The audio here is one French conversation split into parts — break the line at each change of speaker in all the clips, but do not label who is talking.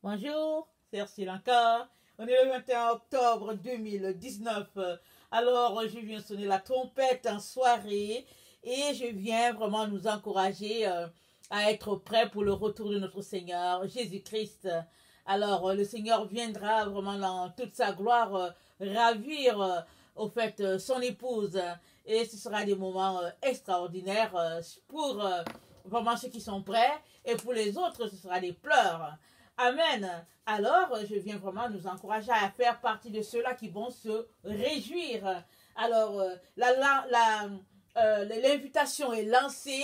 Bonjour, c'est Ursule encore. On est le 21 octobre 2019. Alors, je viens sonner la trompette en soirée et je viens vraiment nous encourager à être prêts pour le retour de notre Seigneur Jésus-Christ. Alors, le Seigneur viendra vraiment dans toute sa gloire ravir au fait son épouse et ce sera des moments extraordinaires pour vraiment ceux qui sont prêts et pour les autres, ce sera des pleurs. Amen. Alors, je viens vraiment nous encourager à faire partie de ceux-là qui vont se réjouir. Alors, l'invitation est lancée.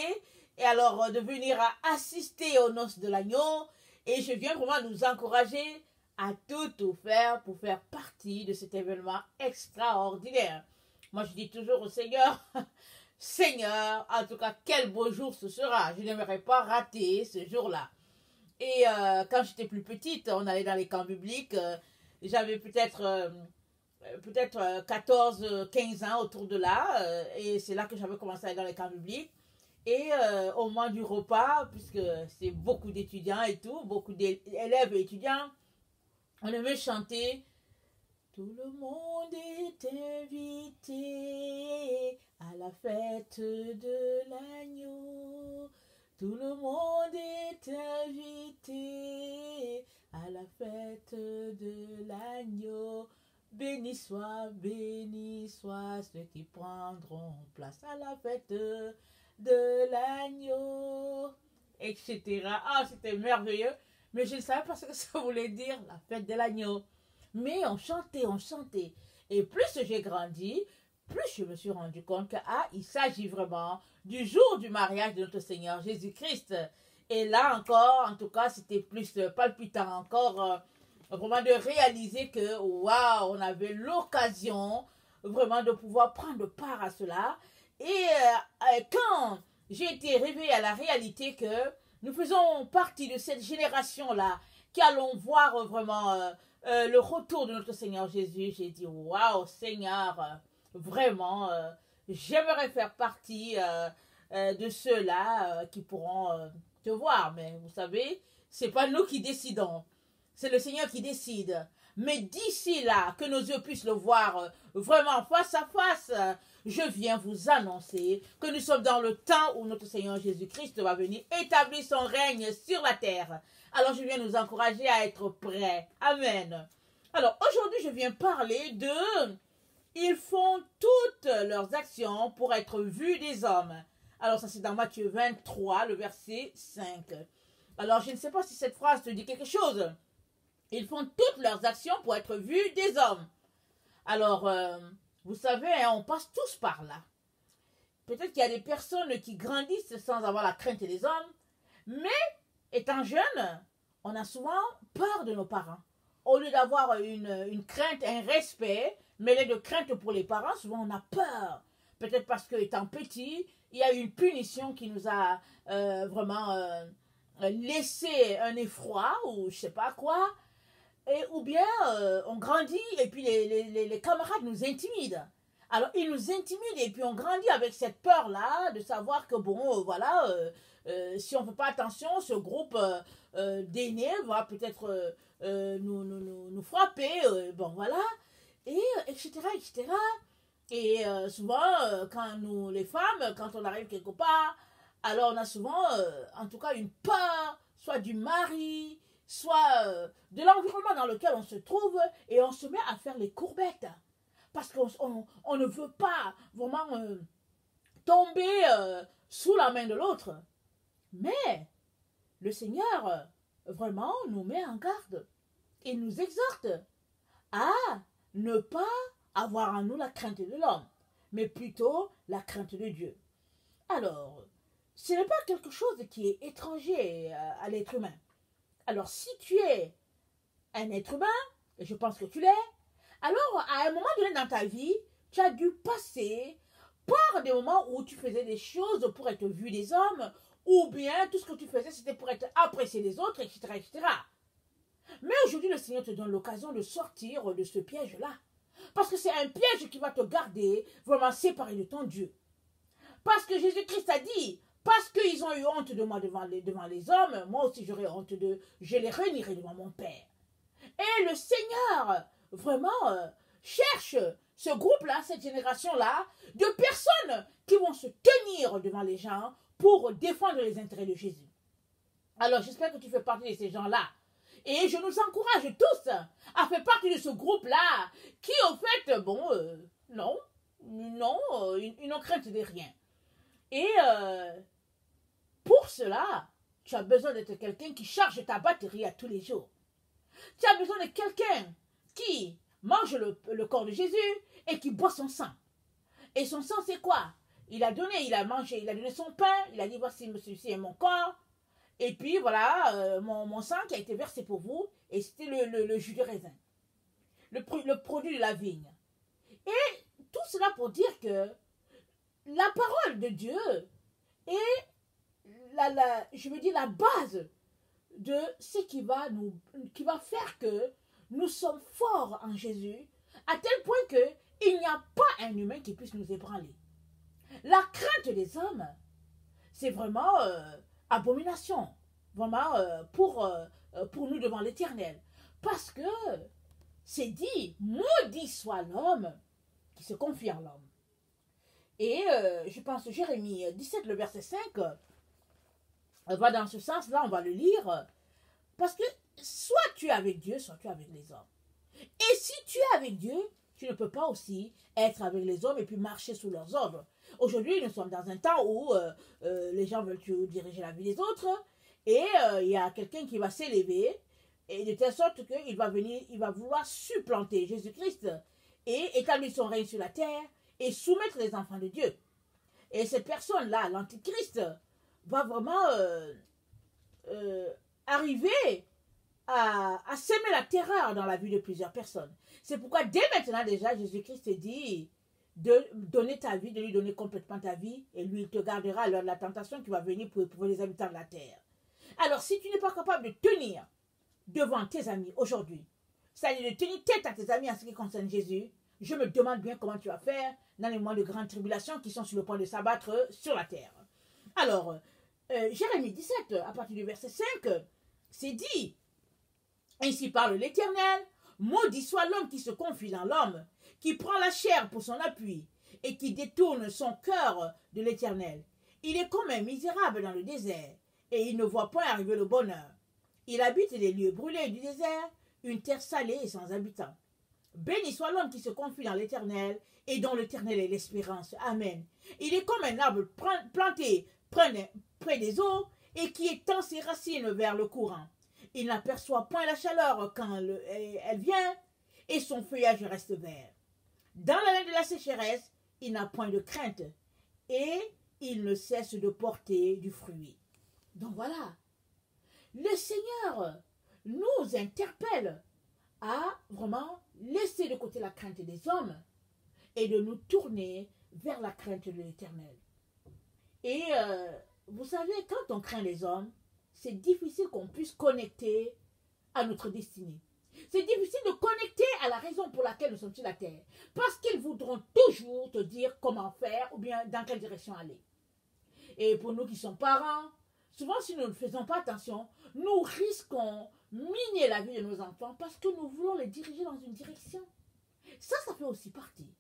Et alors, de venir à assister aux noces de l'agneau. Et je viens vraiment nous encourager à tout faire pour faire partie de cet événement extraordinaire. Moi, je dis toujours au Seigneur, Seigneur, en tout cas, quel beau jour ce sera. Je n'aimerais pas rater ce jour-là. Et quand j'étais plus petite, on allait dans les camps bibliques. J'avais peut-être 14, 15 ans autour de là. Et c'est là que j'avais commencé à aller dans les camps bibliques. Et au moment du repas, puisque c'est beaucoup d'étudiants et tout, beaucoup d'élèves et étudiants, on aimait chanter tout le monde est invité à la fête de l'agneau. Tout le monde est invité à la fête de l'agneau. Béni soient ceux qui prendront place à la fête de l'agneau, etc. Ah, c'était merveilleux. Mais je ne savais pas ce que ça voulait dire, la fête de l'agneau. Mais on chantait. Et plus j'ai grandi, plus je me suis rendu compte qu'il s'agit vraiment du jour du mariage de notre Seigneur Jésus-Christ. Et là encore, en tout cas, c'était plus palpitant encore, vraiment de réaliser que, waouh, on avait l'occasion vraiment de pouvoir prendre part à cela. Et quand j'ai été réveillée à la réalité que nous faisons partie de cette génération-là, qui allons voir vraiment le retour de notre Seigneur Jésus, j'ai dit, waouh, Seigneur, vraiment, j'aimerais faire partie de ceux-là qui pourront te voir. Mais vous savez, c'est pas nous qui décidons, c'est le Seigneur qui décide. Mais d'ici là, que nos yeux puissent le voir vraiment face à face, je viens vous annoncer que nous sommes dans le temps où notre Seigneur Jésus-Christ va venir établir son règne sur la terre. Alors je viens nous encourager à être prêts. Amen. Alors aujourd'hui, je viens parler de ils font toutes leurs actions pour être vus des hommes. Alors ça c'est dans Matthieu 23, le verset 5. Alors je ne sais pas si cette phrase te dit quelque chose. Ils font toutes leurs actions pour être vus des hommes. Alors, vous savez, hein, on passe tous par là. Peut-être qu'il y a des personnes qui grandissent sans avoir la crainte des hommes, mais étant jeune, on a souvent peur de nos parents. Au lieu d'avoir une crainte, un respect, mêlé de crainte pour les parents, souvent on a peur. Peut-être parce qu'étant petit, il y a eu une punition qui nous a vraiment laissé un effroi ou je sais pas quoi. Ou bien on grandit et puis les camarades nous intimident. Alors ils nous intimident et puis on grandit avec cette peur-là de savoir que bon, voilà, si on ne fait pas attention, ce groupe d'aînés va peut-être nous frapper, bon voilà, et etc. etc. Et souvent, quand nous, les femmes, quand on arrive quelque part, alors on a souvent, en tout cas, une peur, soit du mari, soit de l'environnement dans lequel on se trouve, et on se met à faire les courbettes. Parce qu'on ne veut pas vraiment tomber sous la main de l'autre. Mais le Seigneur, vraiment, nous met en garde. Il nous exhorte à ne pas avoir en nous la crainte de l'homme, mais plutôt la crainte de Dieu. Alors, ce n'est pas quelque chose qui est étranger à l'être humain. Alors, si tu es un être humain, et je pense que tu l'es, alors à un moment donné dans ta vie, tu as dû passer par des moments où tu faisais des choses pour être vu des hommes, ou bien tout ce que tu faisais, c'était pour être apprécié des autres, etc., etc. Mais aujourd'hui, le Seigneur te donne l'occasion de sortir de ce piège-là. Parce que c'est un piège qui va te garder vraiment séparé de ton Dieu. Parce que Jésus-Christ a dit, Parce qu'ils ont eu honte de moi devant les hommes, moi aussi j'aurai honte d'eux. Je les renierai devant mon Père. Et le Seigneur, vraiment, cherche ce groupe-là, cette génération-là, de personnes qui vont se tenir devant les gens pour défendre les intérêts de Jésus. Alors, j'espère que tu fais partie de ces gens-là. Et je nous encourage tous à faire partie de ce groupe-là qui, au fait, bon, non, ils n'ont crainte de rien. Et pour cela, tu as besoin d'être quelqu'un qui charge ta batterie à tous les jours. Tu as besoin de quelqu'un qui mange le corps de Jésus et qui boit son sang. Et son sang, c'est quoi? Il a donné son pain, il a dit, voici, ceci est mon corps. Et puis, voilà, mon sang qui a été versé pour vous, et c'était le jus de raisin. Le produit de la vigne. Et tout cela pour dire que la parole de Dieu est, je veux dire, la base de ce qui va faire que nous sommes forts en Jésus, à tel point qu'il n'y a pas un humain qui puisse nous ébranler. La crainte des hommes, c'est vraiment abomination, vraiment pour nous devant l'Éternel. Parce que c'est dit, maudit soit l'homme qui se confie en l'homme. Et je pense que Jérémie 17, le verset 5, va dans ce sens-là, on va le lire. Parce que soit tu es avec Dieu, soit tu es avec les hommes. Et si tu es avec Dieu, tu ne peux pas aussi être avec les hommes et puis marcher sous leurs ordres. Aujourd'hui, nous sommes dans un temps où les gens veulent diriger la vie des autres et il y a quelqu'un qui va s'élever et de telle sorte qu'il va venir, il va vouloir supplanter Jésus-Christ et établir son règne sur la terre et soumettre les enfants de Dieu. Et cette personne-là, l'Antichrist, va vraiment arriver à semer la terreur dans la vie de plusieurs personnes. C'est pourquoi dès maintenant déjà, Jésus-Christ dit de donner ta vie, de lui donner complètement ta vie, et lui il te gardera à l'heure de la tentation qui va venir pour les habitants de la terre. Alors si tu n'es pas capable de tenir devant tes amis aujourd'hui, c'est-à-dire de tenir tête à tes amis en ce qui concerne Jésus, je me demande bien comment tu vas faire dans les mois de grande tribulation qui sont sur le point de s'abattre sur la terre. Alors, Jérémie 17, à partir du verset 5, c'est dit, ainsi parle l'Éternel, maudit soit l'homme qui se confie dans l'homme, qui prend la chair pour son appui et qui détourne son cœur de l'Éternel. Il est comme un misérable dans le désert et il ne voit point arriver le bonheur. Il habite les lieux brûlés du désert, une terre salée et sans habitants. Béni soit l'homme qui se confie dans l'Éternel et dont l'Éternel est l'espérance. Amen. Il est comme un arbre planté près des eaux et qui étend ses racines vers le courant. Il n'aperçoit point la chaleur quand elle vient et son feuillage reste vert. Dans l'année de la sécheresse, il n'a point de crainte et il ne cesse de porter du fruit. Donc voilà, le Seigneur nous interpelle à vraiment laisser de côté la crainte des hommes et de nous tourner vers la crainte de l'Éternel. Et vous savez, quand on craint les hommes, c'est difficile qu'on puisse connecter à notre destinée. C'est difficile de connecter à la raison pour laquelle nous sommes sur la terre. Parce qu'ils voudront toujours te dire comment faire ou bien dans quelle direction aller. Et pour nous qui sommes parents, souvent si nous ne faisons pas attention, nous risquons miner la vie de nos enfants parce que nous voulons les diriger dans une direction. Ça fait aussi partie.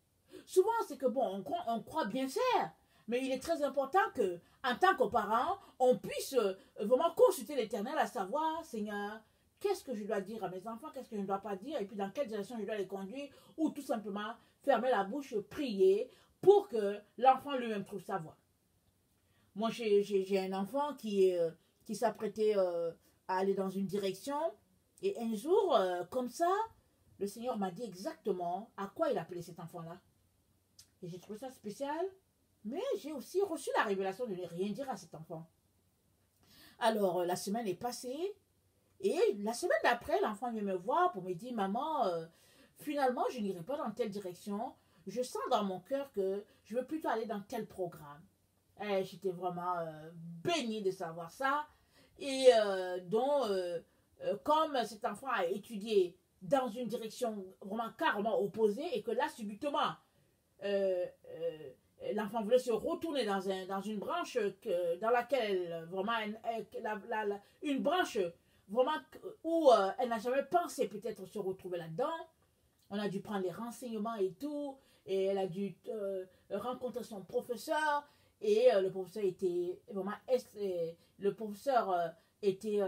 Souvent c'est que bon, on croit bien faire. Mais il est très important que, en tant que parents, on puisse vraiment consulter l'Éternel à savoir, Seigneur, qu'est-ce que je dois dire à mes enfants, qu'est-ce que je ne dois pas dire, et puis dans quelle direction je dois les conduire, ou tout simplement fermer la bouche, prier, pour que l'enfant lui-même trouve sa voie. Moi, j'ai un enfant qui s'apprêtait à aller dans une direction, et un jour, comme ça, le Seigneur m'a dit exactement à quoi il appelait cet enfant-là. Et j'ai trouvé ça spécial. Mais j'ai aussi reçu la révélation de ne rien dire à cet enfant. Alors, la semaine est passée. Et la semaine d'après, l'enfant vient me voir pour me dire, maman, finalement, je n'irai pas dans telle direction. Je sens dans mon cœur que je veux plutôt aller dans tel programme. Et j'étais vraiment bénie de savoir ça. Et comme cet enfant a étudié dans une direction vraiment carrément opposée, et que là, subitement, l'enfant voulait se retourner dans une branche dans laquelle vraiment une branche vraiment où elle n'a jamais pensé peut-être se retrouver là-dedans. On a dû prendre les renseignements et tout, et elle a dû rencontrer son professeur, et le professeur était vraiment était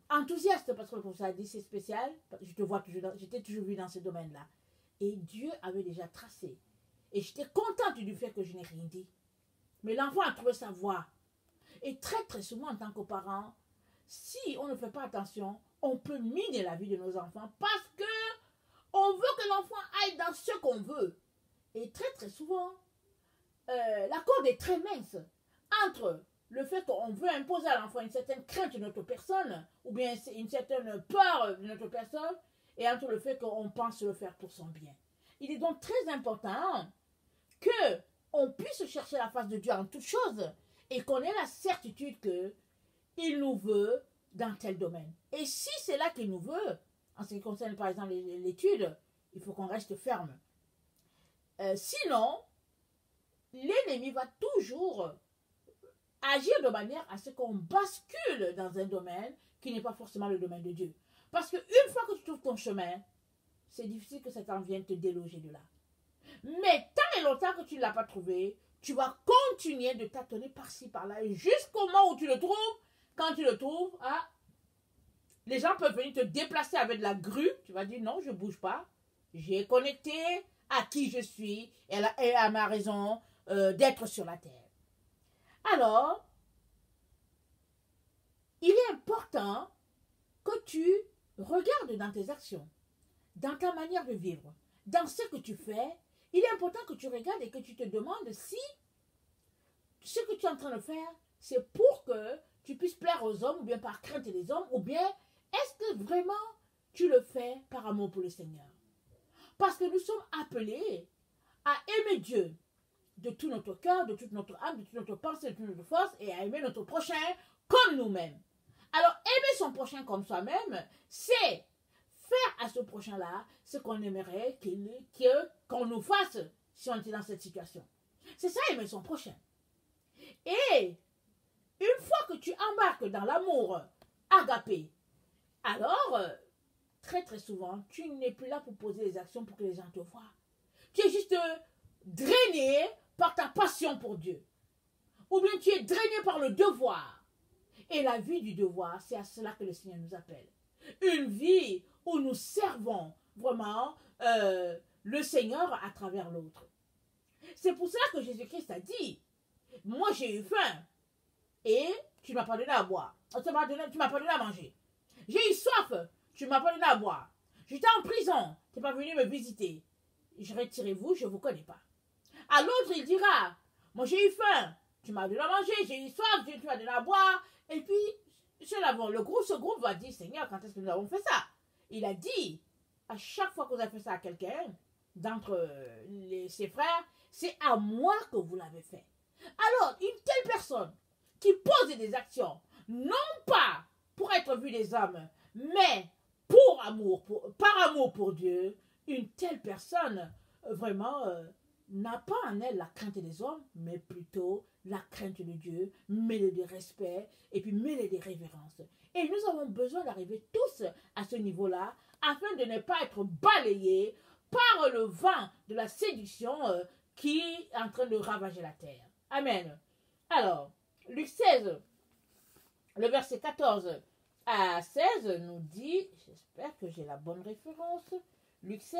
enthousiaste parce que le professeur a dit c'est spécial, j'étais toujours vu dans ce domaine-là. Et Dieu avait déjà tracé. Et j'étais contente du fait que je n'ai rien dit. Mais l'enfant a trouvé sa voie. Et très très souvent en tant que parents, si on ne fait pas attention, on peut miner la vie de nos enfants parce que on veut que l'enfant aille dans ce qu'on veut. Et très très souvent, la corde est très mince entre le fait qu'on veut imposer à l'enfant une certaine crainte de notre personne, ou bien une certaine peur de notre personne, et entre le fait qu'on pense le faire pour son bien. Il est donc très important qu'on puisse chercher la face de Dieu en toutes choses, et qu'on ait la certitude qu'il nous veut dans tel domaine. Et si c'est là qu'il nous veut, en ce qui concerne par exemple l'étude, il faut qu'on reste ferme. Sinon, l'ennemi va toujours agir de manière à ce qu'on bascule dans un domaine qui n'est pas forcément le domaine de Dieu. Parce qu'une fois que tu trouves ton chemin, c'est difficile que Satan vienne te déloger de là. Mais tant et longtemps que tu ne l'as pas trouvé, tu vas continuer de tâtonner par-ci, par-là, jusqu'au moment où tu le trouves. Quand tu le trouves, les gens peuvent venir te déplacer avec de la grue. Tu vas dire non, je ne bouge pas. J'ai connecté à qui je suis et à ma raison d'être sur la terre. Alors, il est important que tu regardes dans tes actions, dans ta manière de vivre, dans ce que tu fais. Il est important que tu regardes et que tu te demandes si ce que tu es en train de faire, c'est pour que tu puisses plaire aux hommes ou bien par crainte des hommes, ou bien est-ce que vraiment tu le fais par amour pour le Seigneur? Parce que nous sommes appelés à aimer Dieu de tout notre cœur, de toute notre âme, de toute notre pensée, de toute notre force, et à aimer notre prochain comme nous-mêmes. Alors, aimer son prochain comme soi-même, c'est faire à ce prochain-là ce qu'on aimerait qu'on nous fasse si on était dans cette situation. C'est ça, aimer son prochain. Et une fois que tu embarques dans l'amour agapé, alors, très très souvent, tu n'es plus là pour poser les actions pour que les gens te voient. Tu es juste drainé par ta passion pour Dieu. Ou bien tu es drainé par le devoir. Et la vie du devoir, c'est à cela que le Seigneur nous appelle. Une vie où nous servons vraiment le Seigneur à travers l'autre. C'est pour cela que Jésus-Christ a dit, moi j'ai eu faim et tu ne m'as pas donné à boire. Tu ne m'as pas donné à manger. J'ai eu soif, tu ne m'as pas donné à boire. J'étais en prison, tu n'es pas venu me visiter. Retirez-vous, je ne vous connais pas. À l'autre, il dira, moi j'ai eu faim, tu m'as donné à manger, j'ai eu soif, tu m'as donné à boire. Et puis, ce groupe va dire, Seigneur, quand est-ce que nous avons fait ça? Il a dit, à chaque fois que vous avez fait ça à quelqu'un, d'entre ses frères, c'est à moi que vous l'avez fait. Alors, une telle personne qui pose des actions, non pas pour être vue des hommes, mais par amour pour Dieu, une telle personne, vraiment, n'a pas en elle la crainte des hommes, mais plutôt la crainte de Dieu, mêlée de respect, et puis mêlée de révérence. Et nous avons besoin d'arriver tous à ce niveau-là, afin de ne pas être balayés par le vent de la séduction qui est en train de ravager la terre. Amen. Alors, Luc 16, le verset 14 à 16 nous dit, j'espère que j'ai la bonne référence, Luc 16,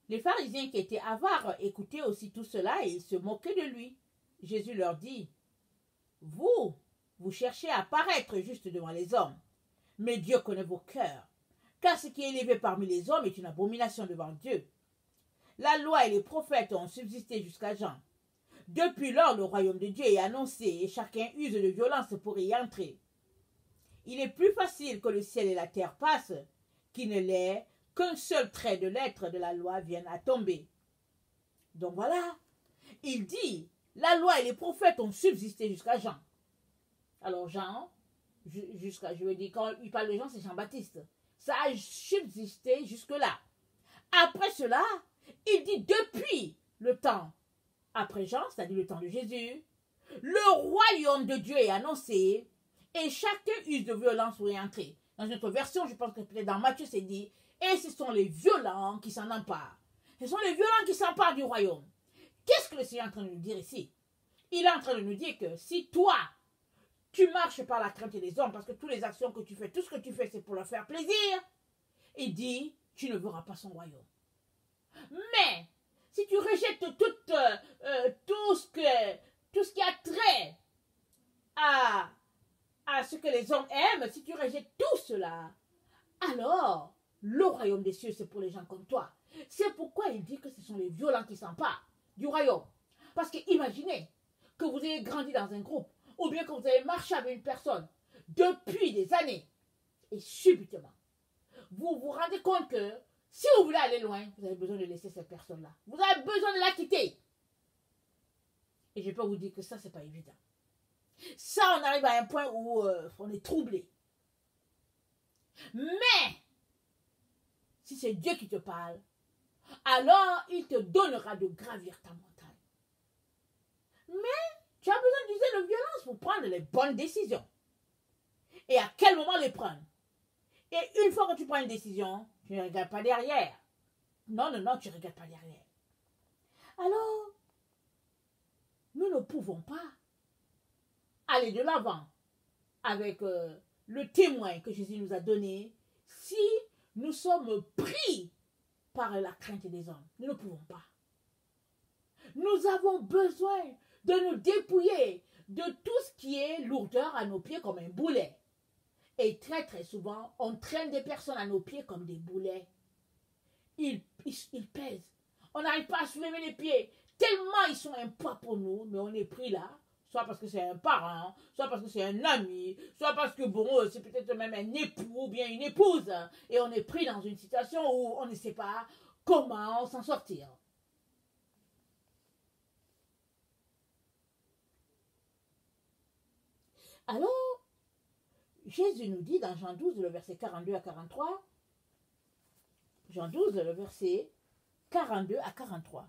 les pharisiens qui étaient avares écoutaient aussi tout cela et ils se moquaient de lui. Jésus leur dit, vous cherchez à paraître juste devant les hommes, mais Dieu connaît vos cœurs, car ce qui est élevé parmi les hommes est une abomination devant Dieu. La loi et les prophètes ont subsisté jusqu'à Jean. Depuis lors, le royaume de Dieu est annoncé et chacun use de violence pour y entrer. Il est plus facile que le ciel et la terre passent qu'il ne l'est qu'un seul trait de lettre de la loi vienne à tomber. Donc voilà, il dit la loi et les prophètes ont subsisté jusqu'à Jean. Alors Jean, jusqu'à, je veux dire, quand il parle de Jean, c'est Jean-Baptiste. Ça a subsisté jusque-là. Après cela, il dit depuis le temps, après Jean, c'est-à-dire le temps de Jésus, le royaume de Dieu est annoncé et chacun use de violence pour y entrer. Dans notre version, je pense que peut-être dans Matthieu, c'est dit, et ce sont les violents qui s'en emparent. Ce sont les violents qui s'emparent du royaume. Qu'est-ce que le Seigneur est en train de nous dire ici? Il est en train de nous dire que si toi, tu marches par la crainte des hommes, parce que toutes les actions que tu fais, tout ce que tu fais, c'est pour leur faire plaisir, il dit, tu ne verras pas son royaume. Mais, si tu rejettes tout ce qui a trait à ce que les hommes aiment, si tu rejettes tout cela, alors, le royaume des cieux, c'est pour les gens comme toi. C'est pourquoi il dit que ce sont les violents qui s'emparent du royaume. Parce que imaginez que vous ayez grandi dans un groupe, ou bien que vous avez marché avec une personne depuis des années, et subitement, vous vous rendez compte que si vous voulez aller loin, vous avez besoin de laisser cette personne-là. Vous avez besoin de la quitter. Et je peux vous dire que ça, c'est pas évident. Ça, on arrive à un point où on est troublé. Mais, si c'est Dieu qui te parle, alors il te donnera de gravir ta montagne. Mais, tu as besoin d'user de violence pour prendre les bonnes décisions. Et à quel moment les prendre? Et une fois que tu prends une décision, tu ne regardes pas derrière. Non, tu ne regardes pas derrière. Alors, nous ne pouvons pas aller de l'avant avec le témoin que Jésus nous a donné si nous sommes pris par la crainte des hommes. Nous ne pouvons pas. Nous avons besoin de nous dépouiller de tout ce qui est lourdeur à nos pieds comme un boulet. Et très très souvent, on traîne des personnes à nos pieds comme des boulets. Ils pèsent. On n'arrive pas à soulever les pieds. Tellement ils sont un poids pour nous, mais on est pris là. Soit parce que c'est un parent, soit parce que c'est un ami, soit parce que bon, c'est peut-être même un époux ou bien une épouse. Et on est pris dans une situation où on ne sait pas comment s'en sortir. Alors, Jésus nous dit dans Jean 12, le verset 42 à 43, Jean 12, le verset 42 à 43.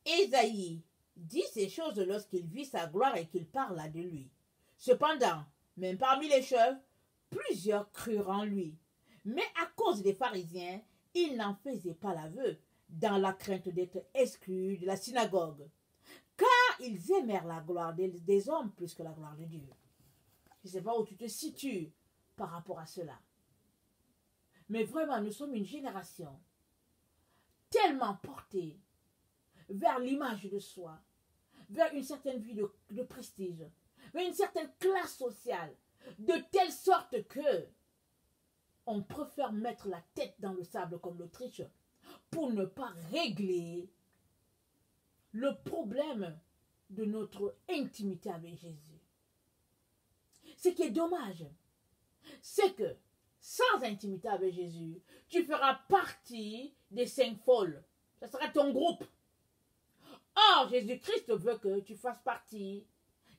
Ésaïe dit ces choses lorsqu'il vit sa gloire et qu'il parla de lui. Cependant, même parmi les chefs, plusieurs crurent en lui. Mais à cause des pharisiens, il n'en faisait pas l'aveu, dans la crainte d'être exclus de la synagogue. Car ils aimèrent la gloire des hommes plus que la gloire de Dieu. Je ne sais pas où tu te situes par rapport à cela. Mais vraiment, nous sommes une génération tellement portée vers l'image de soi, vers une certaine vie de prestige, vers une certaine classe sociale, de telle sorte que on préfère mettre la tête dans le sable comme l'Autriche pour ne pas régler le problème de notre intimité avec Jésus. Ce qui est dommage, c'est que sans intimité avec Jésus, tu feras partie des 5 folles. Ce sera ton groupe. Or, Jésus-Christ veut que tu fasses partie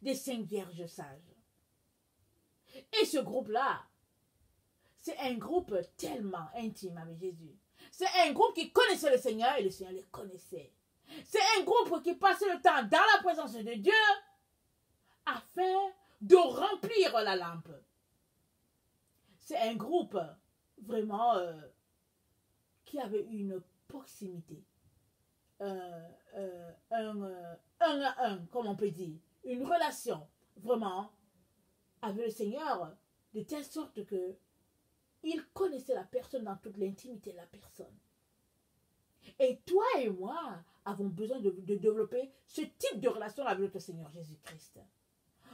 des 5 vierges sages. Et ce groupe-là, c'est un groupe tellement intime avec Jésus. C'est un groupe qui connaissait le Seigneur et le Seigneur les connaissait. C'est un groupe qui passait le temps dans la présence de Dieu afin de remplir la lampe. C'est un groupe vraiment qui avait une proximité. Un à un, comme on peut dire. Une relation vraiment avec le Seigneur de telle sorte que il connaissait la personne dans toute l'intimité de la personne. Et toi et moi avons besoin de développer ce type de relation avec notre Seigneur Jésus-Christ.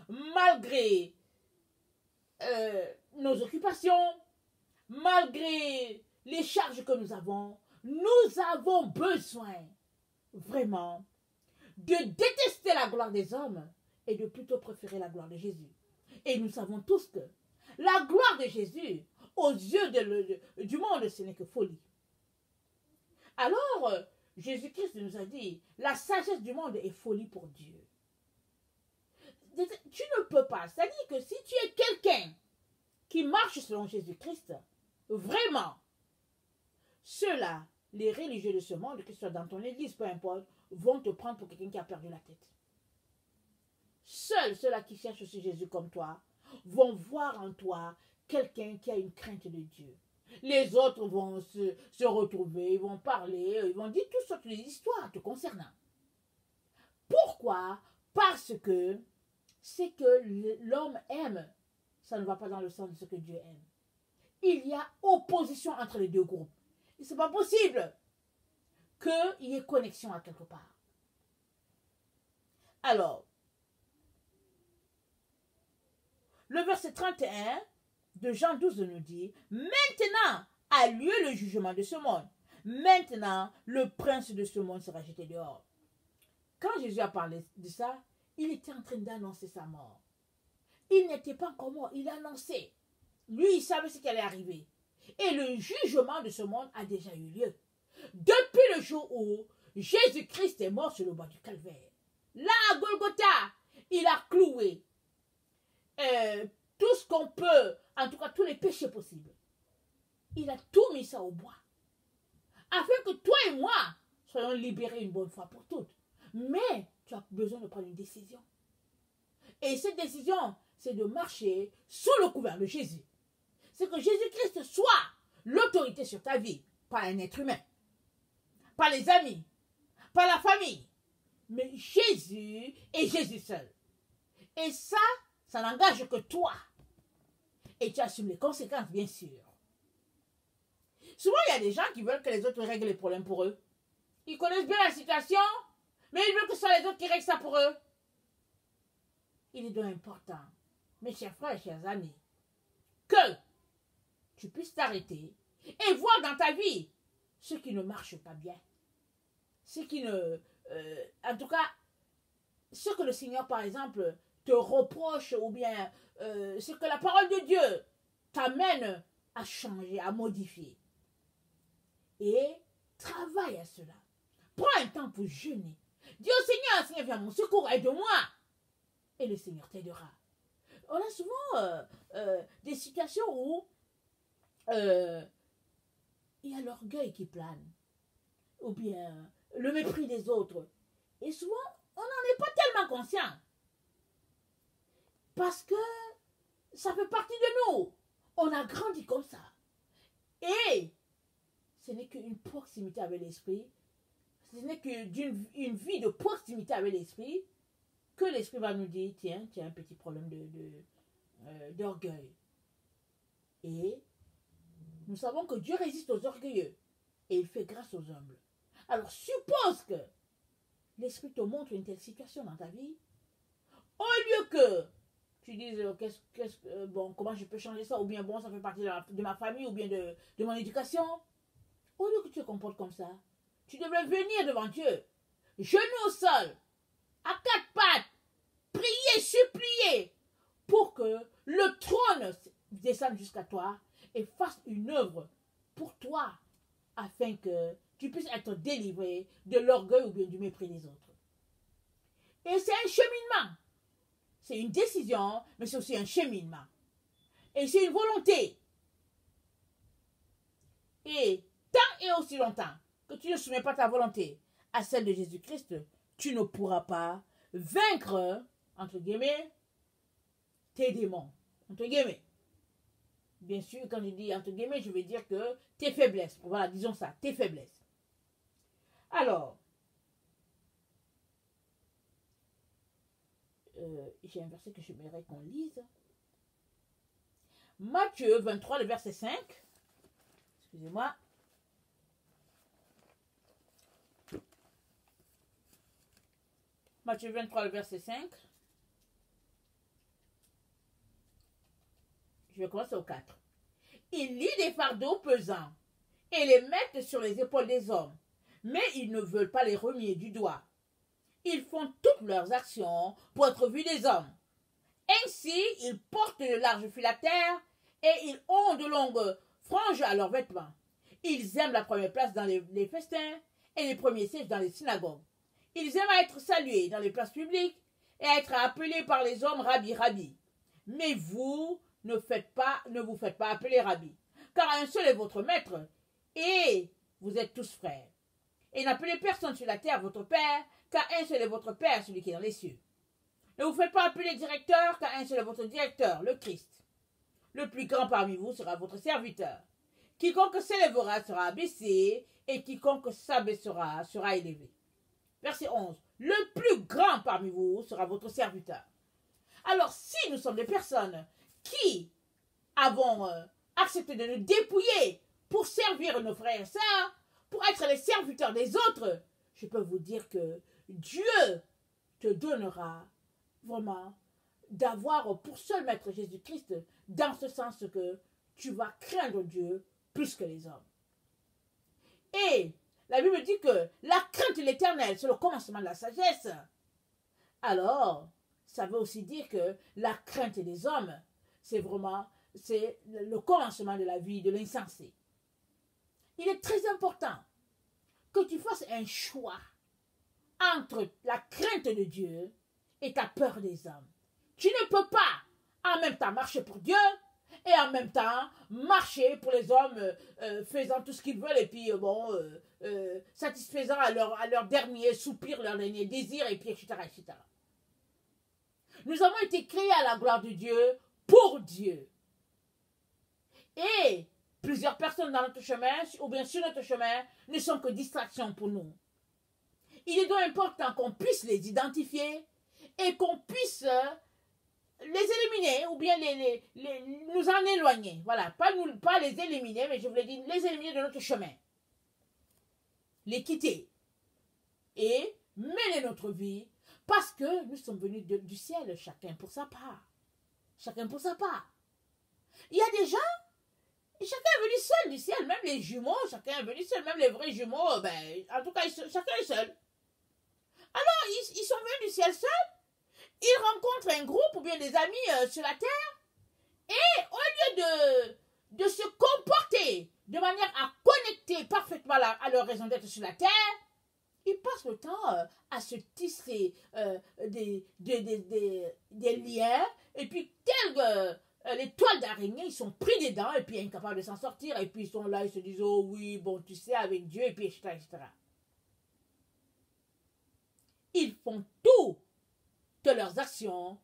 Malgré nos occupations, malgré les charges que nous avons besoin vraiment de détester la gloire des hommes est de plutôt préférer la gloire de Jésus. Et nous savons tous que la gloire de Jésus, aux yeux du monde, ce n'est que folie. Alors, Jésus-Christ nous a dit, la sagesse du monde est folie pour Dieu. Tu ne peux pas. C'est-à-dire que si tu es quelqu'un qui marche selon Jésus-Christ, vraiment, ceux-là, les religieux de ce monde, que ce soit dans ton église, peu importe, vont te prendre pour quelqu'un qui a perdu la tête. Seuls ceux-là qui cherchent aussi Jésus comme toi vont voir en toi quelqu'un qui a une crainte de Dieu. Les autres vont se retrouver, ils vont parler, ils vont dire toutes sortes d'histoires te concernant. Pourquoi? Parce que c'est que l'homme aime, ça ne va pas dans le sens de ce que Dieu aime. Il y a opposition entre les deux groupes. Et ce n'est pas possible qu'il y ait connexion à quelque part. Alors, le verset 31 de Jean 12 nous dit, maintenant a lieu le jugement de ce monde. Maintenant, le prince de ce monde sera jeté dehors. Quand Jésus a parlé de ça, il était en train d'annoncer sa mort. Il n'était pas encore mort, il annonçait. Lui, il savait ce qui allait arriver. Et le jugement de ce monde a déjà eu lieu. Depuis le jour où Jésus-Christ est mort sur le bois du calvaire. Là, à Golgotha, il a cloué tout ce qu'on peut, en tout cas tous les péchés possibles. Il a tout mis ça au bois. Afin que toi et moi soyons libérés une bonne fois pour toutes. Mais tu as besoin de prendre une décision. Et cette décision, c'est de marcher sous le couvert de Jésus. C'est que Jésus-Christ soit l'autorité sur ta vie, pas un être humain, pas les amis, pas la famille, mais Jésus et Jésus seul. Et ça n'engage que toi. Et tu assumes les conséquences, bien sûr. Souvent, il y a des gens qui veulent que les autres règlent les problèmes pour eux. Ils connaissent bien la situation, mais ils veulent que ce soit les autres qui règlent ça pour eux. Il est donc important, mes chers frères et chers amis, que tu puisses t'arrêter et voir dans ta vie ce qui ne marche pas bien. Ce qui ne... en tout cas, ce que le Seigneur, par exemple, te reproche ou bien ce que la parole de Dieu t'amène à changer, à modifier. Et travaille à cela. Prends un temps pour jeûner. Dis au Seigneur, Seigneur, viens à mon secours, aide-moi. Et le Seigneur t'aidera. On a souvent des situations où il y a l'orgueil qui plane. Ou bien le mépris des autres. Et souvent, on n'en est pas tellement conscient. Parce que ça fait partie de nous. On a grandi comme ça. Et ce n'est qu'une proximité avec l'esprit. Ce n'est qu'une vie de proximité avec l'esprit que l'esprit va nous dire, tiens, tu as un petit problème d'orgueil. Et nous savons que Dieu résiste aux orgueilleux et il fait grâce aux humbles. Alors suppose que l'esprit te montre une telle situation dans ta vie, au lieu que tu dises bon, comment je peux changer ça, ou bien bon, ça fait partie de ma famille, ou bien de mon éducation, au lieu que tu te comportes comme ça, tu devrais venir devant Dieu, genoux au sol, à quatre pattes, prier, supplier, pour que le trône descende jusqu'à toi et fasse une œuvre pour toi, afin que tu puisses être délivré de l'orgueil ou bien du mépris des autres. Et c'est un cheminement. C'est une décision, mais c'est aussi un cheminement. Et c'est une volonté. Et tant et aussi longtemps que tu ne soumets pas ta volonté à celle de Jésus-Christ, tu ne pourras pas vaincre, entre guillemets, tes démons. Entre guillemets. Bien sûr, quand je dis entre guillemets, je veux dire que tes faiblesses. Voilà, disons ça, tes faiblesses. Alors, j'ai un verset que j'aimerais qu'on lise. Matthieu 23, le verset 5. Excusez-moi. Matthieu 23, le verset 5. Je vais commencer au 4. Il lit des fardeaux pesants et les mettent sur les épaules des hommes, mais ils ne veulent pas les remuer du doigt. Ils font toutes leurs actions pour être vus des hommes. Ainsi, ils portent de larges filatères et ils ont de longues franges à leurs vêtements. Ils aiment la première place dans les festins et les premiers sièges dans les synagogues. Ils aiment à être salués dans les places publiques et à être appelés par les hommes Rabbi, Rabbi. Mais vous ne vous faites pas appeler Rabbi, car un seul est votre maître et vous êtes tous frères. Et n'appelez personne sur la terre votre père, car un seul est votre père, celui qui est dans les cieux. Ne vous faites pas appeler directeur, car un seul est votre directeur, le Christ. Le plus grand parmi vous sera votre serviteur. Quiconque s'élèvera sera abaissé, et quiconque s'abaissera sera élevé. Verset 11. Le plus grand parmi vous sera votre serviteur. Alors, si nous sommes des personnes qui avons accepté de nous dépouiller pour servir nos frères et sœurs, pour être les serviteurs des autres, je peux vous dire que Dieu te donnera vraiment d'avoir pour seul maître Jésus-Christ, dans ce sens que tu vas craindre Dieu plus que les hommes. Et la Bible dit que la crainte de l'Éternel, c'est le commencement de la sagesse. Alors, ça veut aussi dire que la crainte des hommes, c'est le commencement de la vie de l'insensé. Il est très important que tu fasses un choix entre la crainte de Dieu et ta peur des hommes. Tu ne peux pas en même temps marcher pour Dieu et en même temps marcher pour les hommes, faisant tout ce qu'ils veulent et puis satisfaisant à leur dernier soupir, leur dernier désir et puis etc., etc. Nous avons été créés à la gloire de Dieu pour Dieu. Et plusieurs personnes dans notre chemin, ou bien sur notre chemin, ne sont que distractions pour nous. Il est donc important qu'on puisse les identifier et qu'on puisse les éliminer ou bien nous en éloigner. Voilà, pas les éliminer, mais je voulais dire les éliminer de notre chemin. Les quitter et mener notre vie parce que nous sommes venus du ciel, chacun pour sa part. Chacun pour sa part. Il y a des gens, chacun est venu seul du ciel, même les jumeaux, chacun est venu seul, même les vrais jumeaux, en tout cas, chacun est seul. Alors, ils sont venus du ciel seuls, ils rencontrent un groupe ou bien des amis sur la terre, et au lieu de se comporter de manière à connecter parfaitement à leur raison d'être sur la terre, ils passent le temps à se tisser des liens, et puis tels les toiles d'araignée, ils sont pris dedans, et puis incapables de s'en sortir, et puis ils sont là, ils se disent, oh oui, bon, tu sais, avec Dieu, et puis etc., etc. Ils font tout de leurs actions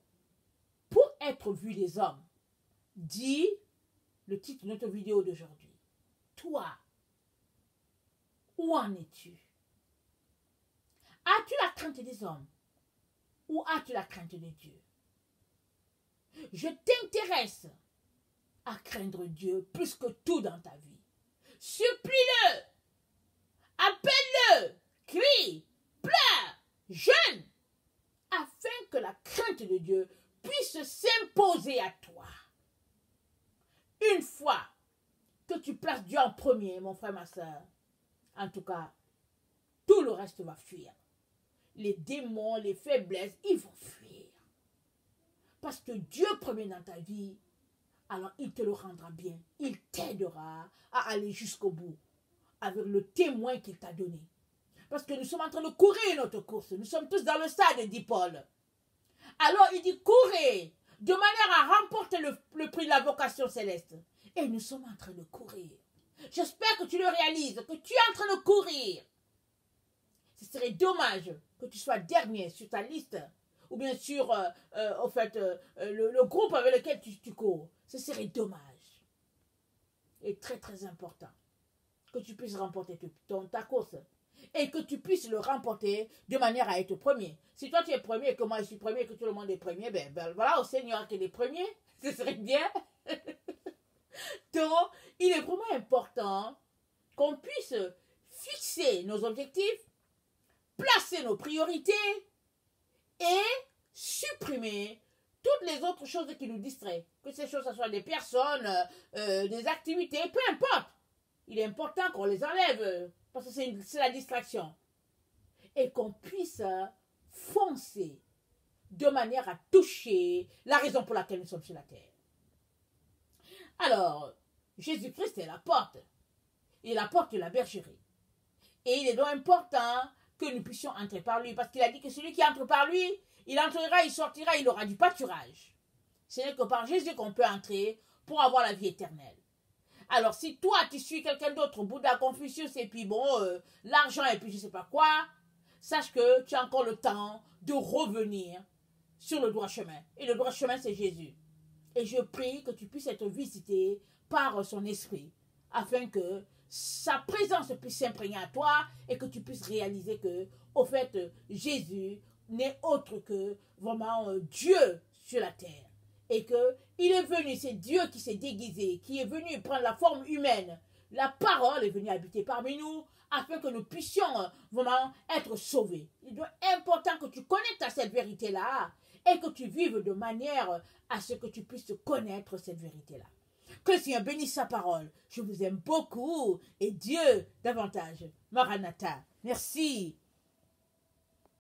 pour être vus des hommes. Dit le titre de notre vidéo d'aujourd'hui. Toi, où en es-tu? As-tu la crainte des hommes ou as-tu la crainte de Dieu? Je t'intéresse à craindre Dieu plus que tout dans ta vie. Supplie-le, appelle-le, crie, pleure, jeûne, afin que la crainte de Dieu puisse s'imposer à toi. Une fois que tu places Dieu en premier, mon frère, ma soeur, en tout cas, tout le reste va fuir. Les démons, les faiblesses, ils vont fuir. Parce que Dieu premier dans ta vie, alors il te le rendra bien. Il t'aidera à aller jusqu'au bout avec le témoin qu'il t'a donné. Parce que nous sommes en train de courir notre course. Nous sommes tous dans le stade, dit Paul. Alors il dit courez de manière à remporter le prix de la vocation céleste. Et nous sommes en train de courir. J'espère que tu le réalises, que tu es en train de courir. Ce serait dommage que tu sois dernier sur ta liste ou bien sur le groupe avec lequel tu cours. Ce serait dommage. Et très très important que tu puisses remporter ta course et que tu puisses le remporter de manière à être premier. Si toi tu es premier et que moi je suis premier et que tout le monde est premier, ben voilà, au Seigneur qu'il est premier, ce serait bien. Donc, il est vraiment important qu'on puisse fixer nos objectifs, placer nos priorités et supprimer toutes les autres choses qui nous distraient. Que ces choses, ce soient des personnes, des activités, peu importe. Il est important qu'on les enlève parce que c'est la distraction. Et qu'on puisse foncer de manière à toucher la raison pour laquelle nous sommes sur la terre. Alors, Jésus-Christ est la porte. Il est la porte de la bergerie. Et il est donc important que nous puissions entrer par lui, parce qu'il a dit que celui qui entre par lui, il entrera, il sortira, il aura du pâturage. Ce n'est que par Jésus qu'on peut entrer pour avoir la vie éternelle. Alors si toi tu suis quelqu'un d'autre, Bouddha, Confucius, et puis bon, l'argent et puis je ne sais pas quoi, sache que tu as encore le temps de revenir sur le droit chemin. Et le droit chemin, c'est Jésus. Et je prie que tu puisses être visité par son esprit, afin que sa présence puisse s'imprégner à toi et que tu puisses réaliser que, au fait, Jésus n'est autre que vraiment Dieu sur la terre. Et que il est venu, c'est Dieu qui s'est déguisé, qui est venu prendre la forme humaine. La parole est venue habiter parmi nous afin que nous puissions vraiment être sauvés. Il est important que tu connectes à cette vérité-là et que tu vives de manière à ce que tu puisses connaître cette vérité-là. Que le Seigneur bénisse sa parole. Je vous aime beaucoup et Dieu davantage. Maranatha. Merci.